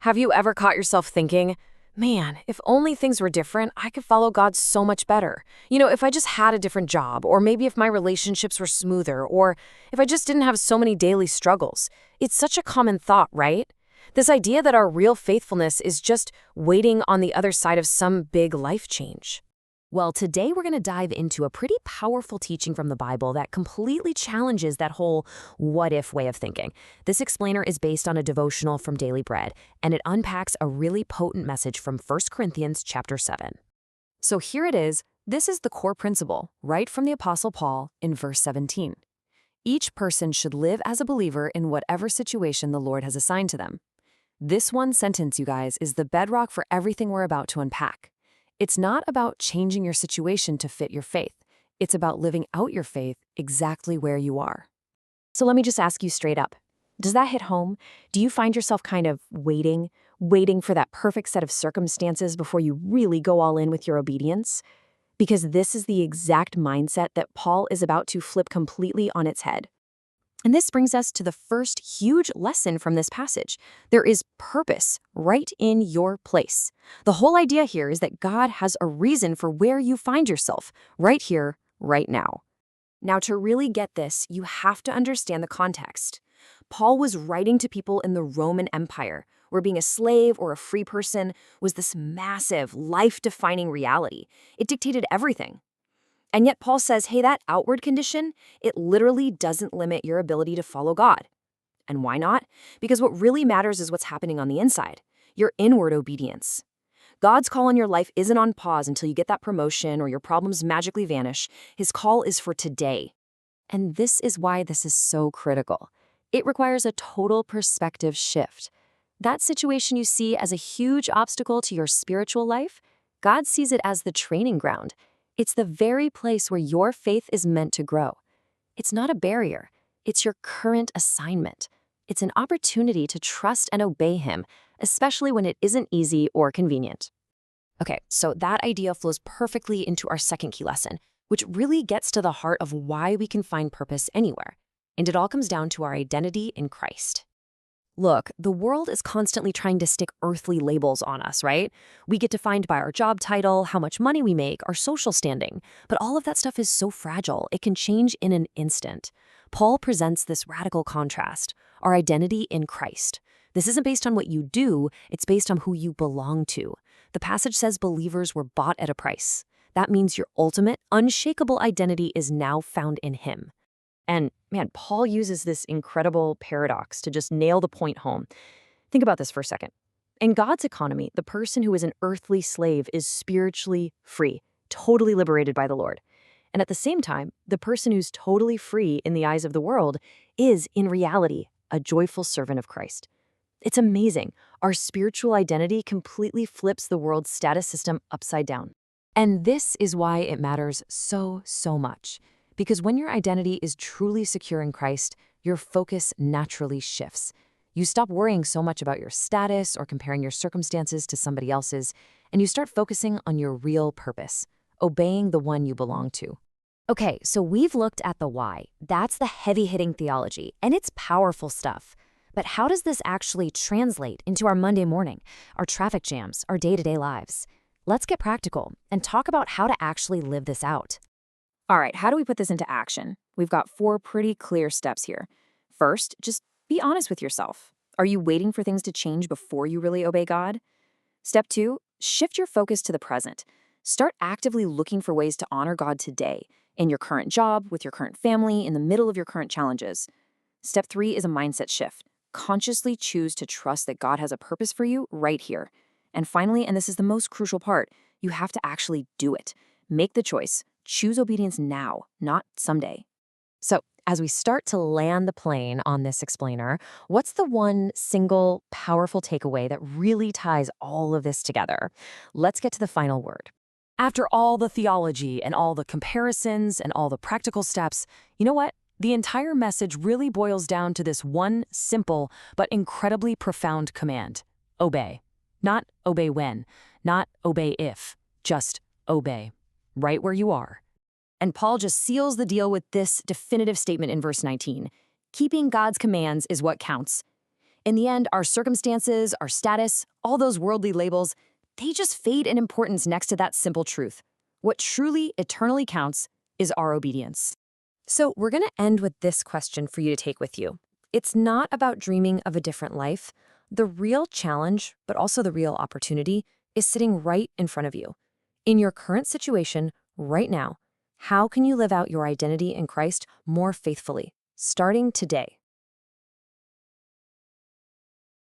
Have you ever caught yourself thinking, man, if only things were different, I could follow God so much better? If I just had a different job, or maybe if my relationships were smoother, or if I just didn't have so many daily struggles. It's such a common thought, right? This idea that our real faithfulness is just waiting on the other side of some big life change. Well, today we're going to dive into a pretty powerful teaching from the Bible that completely challenges that whole what if way of thinking. This explainer is based on a devotional from Daily Bread, and it unpacks a really potent message from 1 Corinthians chapter 7. So here it is. This is the core principle, right from the Apostle Paul in verse 17. Each person should live as a believer in whatever situation the Lord has assigned to them. This one sentence, you guys, is the bedrock for everything we're about to unpack. It's not about changing your situation to fit your faith. It's about living out your faith exactly where you are. So let me just ask you straight up. Does that hit home? Do you find yourself kind of waiting for that perfect set of circumstances before you really go all in with your obedience? Because this is the exact mindset that Paul is about to flip completely on its head. And this brings us to the first huge lesson from this passage. There is purpose right in your place. The whole idea here is that God has a reason for where you find yourself, right here, right now. Now, to really get this, you have to understand the context. Paul was writing to people in the Roman Empire, where being a slave or a free person was this massive, life-defining reality. It dictated everything. And yet Paul says, hey, that outward condition, it literally doesn't limit your ability to follow God. And why not? Because what really matters is what's happening on the inside, your inward obedience. God's call in your life isn't on pause until you get that promotion or your problems magically vanish. His call is for today. And this is why this is so critical. It requires a total perspective shift. That situation you see as a huge obstacle to your spiritual life, God sees it as the training ground. It's the very place where your faith is meant to grow. It's not a barrier. It's your current assignment. It's an opportunity to trust and obey Him, especially when it isn't easy or convenient. Okay, so that idea flows perfectly into our second key lesson, which really gets to the heart of why we can find purpose anywhere. And it all comes down to our identity in Christ. Look, the world is constantly trying to stick earthly labels on us, right? We get defined by our job title, how much money we make, our social standing. But all of that stuff is so fragile, it can change in an instant. Paul presents this radical contrast, our identity in Christ. This isn't based on what you do, it's based on who you belong to. The passage says believers were bought at a price. That means your ultimate, unshakable identity is now found in Him. And man, Paul uses this incredible paradox to just nail the point home. Think about this for a second. In God's economy, the person who is an earthly slave is spiritually free, totally liberated by the Lord. And at the same time, the person who's totally free in the eyes of the world is, in reality, a joyful servant of Christ. It's amazing. Our spiritual identity completely flips the world's status system upside down. And this is why it matters so much. Because when your identity is truly secure in Christ, your focus naturally shifts. You stop worrying so much about your status or comparing your circumstances to somebody else's, and you start focusing on your real purpose, obeying the one you belong to. Okay, so we've looked at the why. That's the heavy-hitting theology, and it's powerful stuff. But how does this actually translate into our Monday morning, our traffic jams, our day-to-day lives? Let's get practical and talk about how to actually live this out. All right, how do we put this into action? We've got 4 pretty clear steps here. First, just be honest with yourself. Are you waiting for things to change before you really obey God? Step 2, shift your focus to the present. Start actively looking for ways to honor God today, in your current job, with your current family, in the middle of your current challenges. Step 3 is a mindset shift. Consciously choose to trust that God has a purpose for you right here. And finally, and this is the most crucial part, you have to actually do it. Make the choice. Choose obedience now, not someday. So, as we start to land the plane on this explainer, what's the one single powerful takeaway that really ties all of this together? Let's get to the final word. After all the theology and all the comparisons and all the practical steps, you know what? The entire message really boils down to this one simple but incredibly profound command. Obey. Not obey when, not obey if, just obey. Right where you are. And Paul just seals the deal with this definitive statement in verse 19. Keeping God's commands is what counts. In the end, our circumstances, our status, all those worldly labels, they just fade in importance next to that simple truth. What truly, eternally counts is our obedience. So we're going to end with this question for you to take with you. It's not about dreaming of a different life. The real challenge, but also the real opportunity, is sitting right in front of you. In your current situation, right now, how can you live out your identity in Christ more faithfully, starting today?